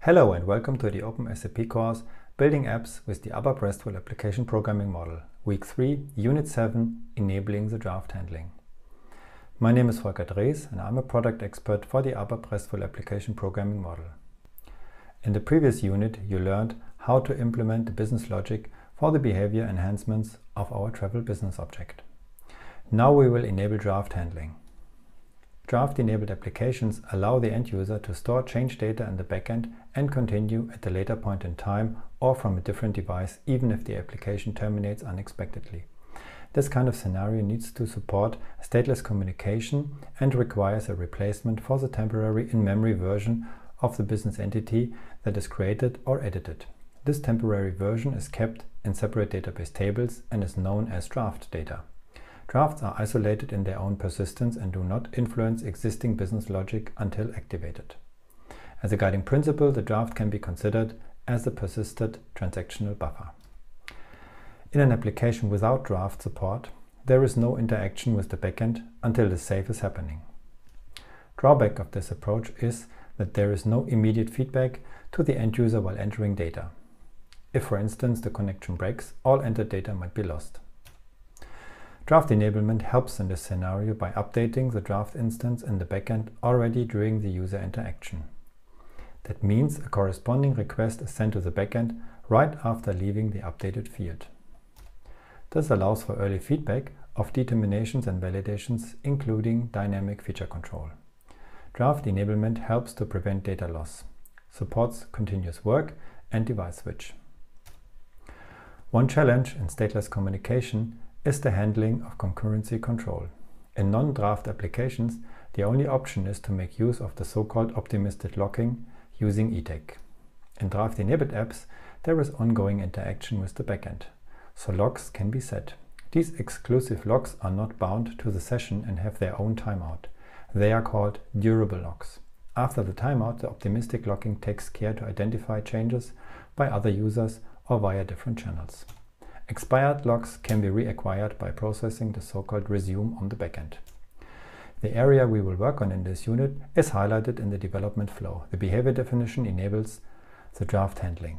Hello and welcome to the Open SAP course Building Apps with the ABAP RESTful Application Programming Model, Week 3, Unit 7, Enabling the Draft Handling. My name is Volker Drees and I'm a product expert for the ABAP RESTful Application Programming Model. In the previous unit, you learned how to implement the business logic for the behavior enhancements of our travel business object. Now we will enable draft handling. Draft-enabled applications allow the end user to store change data in the backend and continue at a later point in time or from a different device, even if the application terminates unexpectedly. This kind of scenario needs to support stateless communication and requires a replacement for the temporary in-memory version of the business entity that is created or edited. This temporary version is kept in separate database tables and is known as draft data. Drafts are isolated in their own persistence and do not influence existing business logic until activated. As a guiding principle, the draft can be considered as a persisted transactional buffer. In an application without draft support, there is no interaction with the backend until the save is happening. Drawback of this approach is that there is no immediate feedback to the end user while entering data. If, for instance, the connection breaks, all entered data might be lost. Draft enablement helps in this scenario by updating the draft instance in the backend already during the user interaction. That means a corresponding request is sent to the backend right after leaving the updated field. This allows for early feedback of determinations and validations, including dynamic feature control. Draft enablement helps to prevent data loss, supports continuous work and device switch. One challenge in stateless communication is the handling of concurrency control. In non-draft applications, the only option is to make use of the so-called optimistic locking using ETEC. In draft-enabled apps, there is ongoing interaction with the backend, so locks can be set. These exclusive locks are not bound to the session and have their own timeout. They are called durable locks. After the timeout, the optimistic locking takes care to identify changes by other users or via different channels. Expired locks can be reacquired by processing the so-called resume on the backend. The area we will work on in this unit is highlighted in the development flow. The behavior definition enables the draft handling.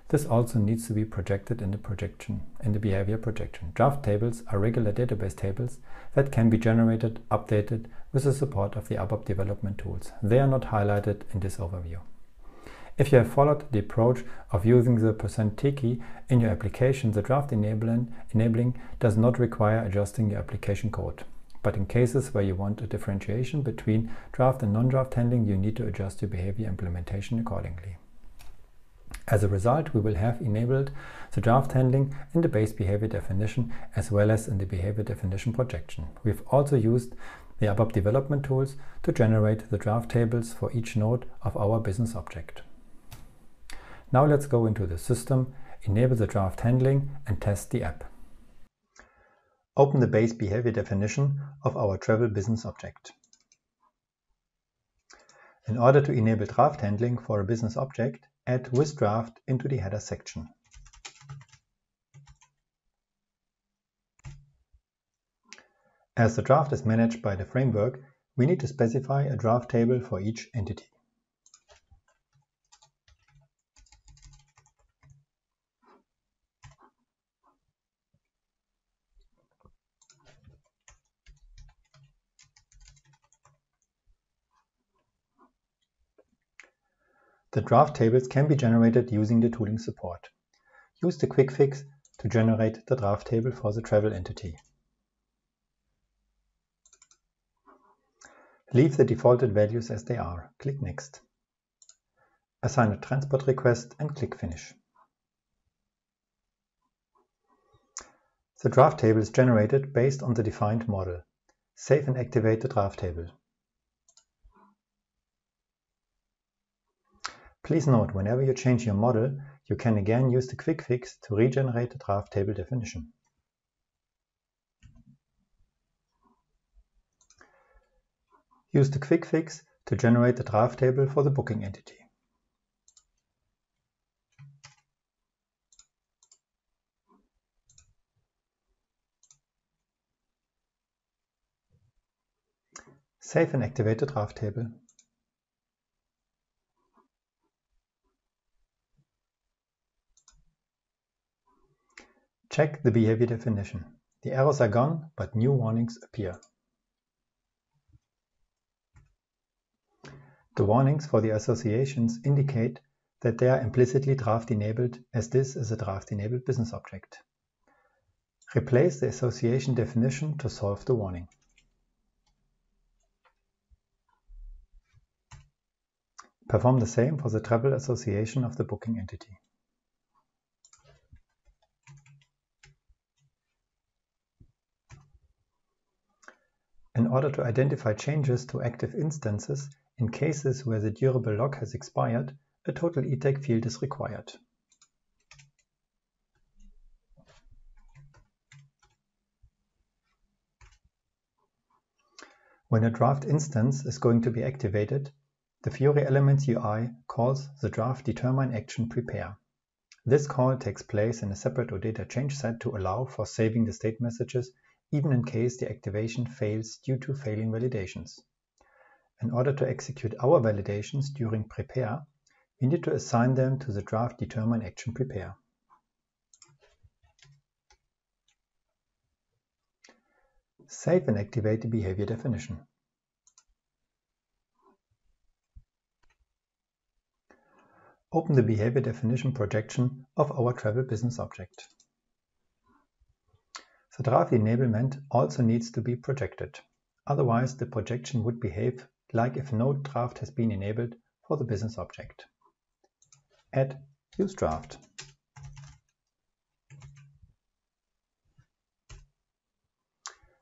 This also needs to be projected in the behavior projection. Draft tables are regular database tables that can be generated, updated with the support of the ABAP development tools. They are not highlighted in this overview. If you have followed the approach of using the %t key in your application, the draft enabling does not require adjusting your application code. But in cases where you want a differentiation between draft and non-draft handling, you need to adjust your behavior implementation accordingly. As a result, we will have enabled the draft handling in the base behavior definition as well as in the behavior definition projection. We've also used the ABAP development tools to generate the draft tables for each node of our business object. Now let's go into the system, enable the draft handling and test the app. Open the base behavior definition of our travel business object. In order to enable draft handling for a business object, add with draft into the header section. As the draft is managed by the framework, we need to specify a draft table for each entity. The draft tables can be generated using the tooling support. Use the quick fix to generate the draft table for the travel entity. Leave the defaulted values as they are. Click Next. Assign a transport request and click Finish. The draft table is generated based on the defined model. Save and activate the draft table. Please note, whenever you change your model, you can again use the quick fix to regenerate the draft table definition. Use the quick fix to generate the draft table for the booking entity. Save and activate the draft table. Check the behavior definition. The errors are gone, but new warnings appear. The warnings for the associations indicate that they are implicitly draft-enabled, as this is a draft-enabled business object. Replace the association definition to solve the warning. Perform the same for the travel association of the booking entity. In order to identify changes to active instances in cases where the durable lock has expired, a total ETAG field is required. When a draft instance is going to be activated, the Fiori Elements UI calls the draft determine action prepare. This call takes place in a separate OData change set to allow for saving the state messages even in case the activation fails due to failing validations. In order to execute our validations during prepare, we need to assign them to the draft determine action prepare. Save and activate the behavior definition. Open the behavior definition projection of our travel business object. The draft enablement also needs to be projected. Otherwise, the projection would behave like if no draft has been enabled for the business object. Add use draft.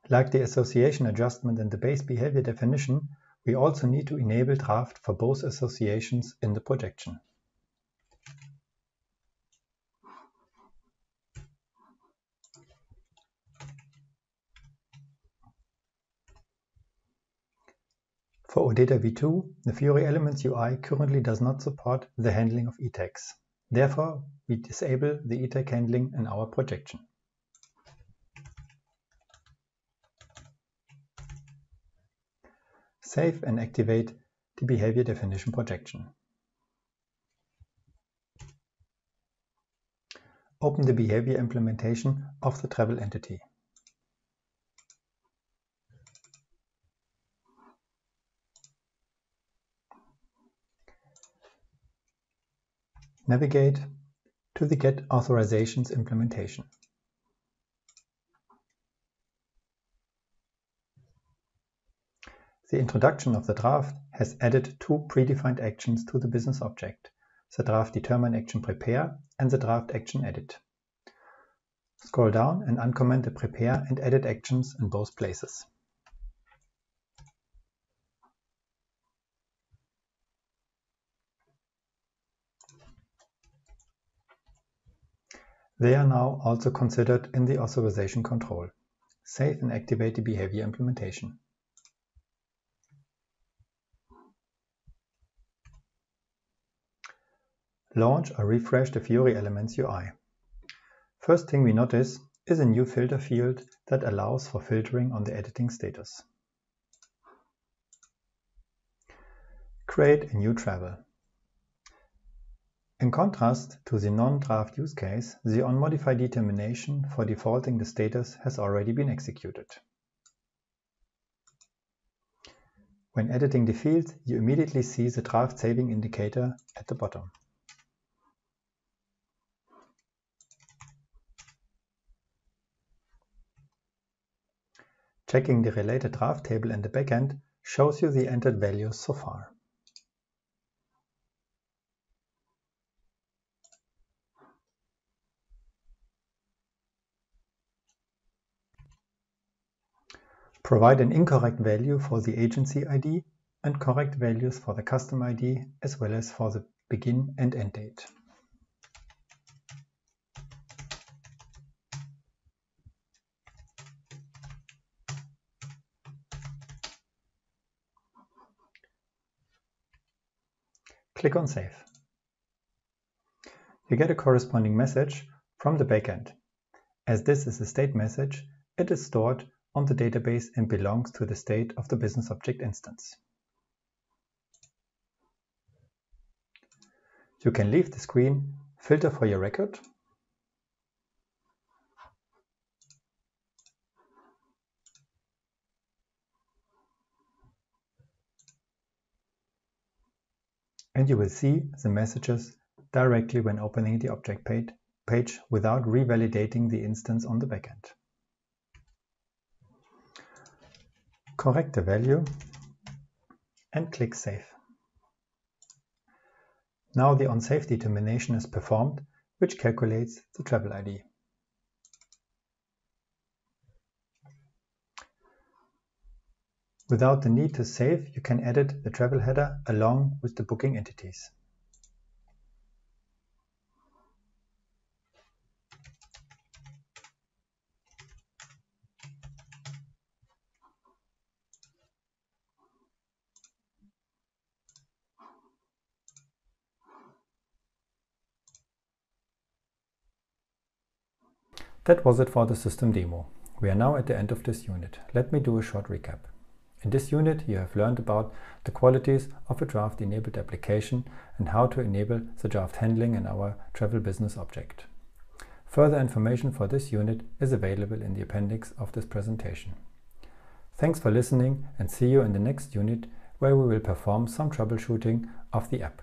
Like the association adjustment in the base behavior definition, we also need to enable draft for both associations in the projection. For OData v2, the Fiori Elements UI currently does not support the handling of ETAGs. Therefore, we disable the ETAG handling in our projection. Save and activate the behavior definition projection. Open the behavior implementation of the travel entity. Navigate to the Get Authorizations implementation. The introduction of the draft has added two predefined actions to the business object, the draft determine action prepare and the draft action edit. Scroll down and uncomment the prepare and edit actions in both places. They are now also considered in the authorization control. Save and activate the behavior implementation. Launch or refresh the Fiori Elements UI. First thing we notice is a new filter field that allows for filtering on the editing status. Create a new travel. In contrast to the non-draft use case, the onModify determination for defaulting the status has already been executed. When editing the field, you immediately see the draft saving indicator at the bottom. Checking the related draft table in the backend shows you the entered values so far. Provide an incorrect value for the agency ID and correct values for the customer ID as well as for the begin and end date. Click on Save. You get a corresponding message from the backend. As this is a state message, it is stored on the database and belongs to the state of the business object instance. You can leave the screen, filter for your record, and you will see the messages directly when opening the object page without revalidating the instance on the backend. Correct the value and click Save. Now the on-save determination is performed, which calculates the travel ID. Without the need to save, you can edit the travel header along with the booking entities. That was it for the system demo. We are now at the end of this unit. Let me do a short recap. In this unit, you have learned about the qualities of a draft-enabled application and how to enable the draft handling in our travel business object. Further information for this unit is available in the appendix of this presentation. Thanks for listening and see you in the next unit, where we will perform some troubleshooting of the app.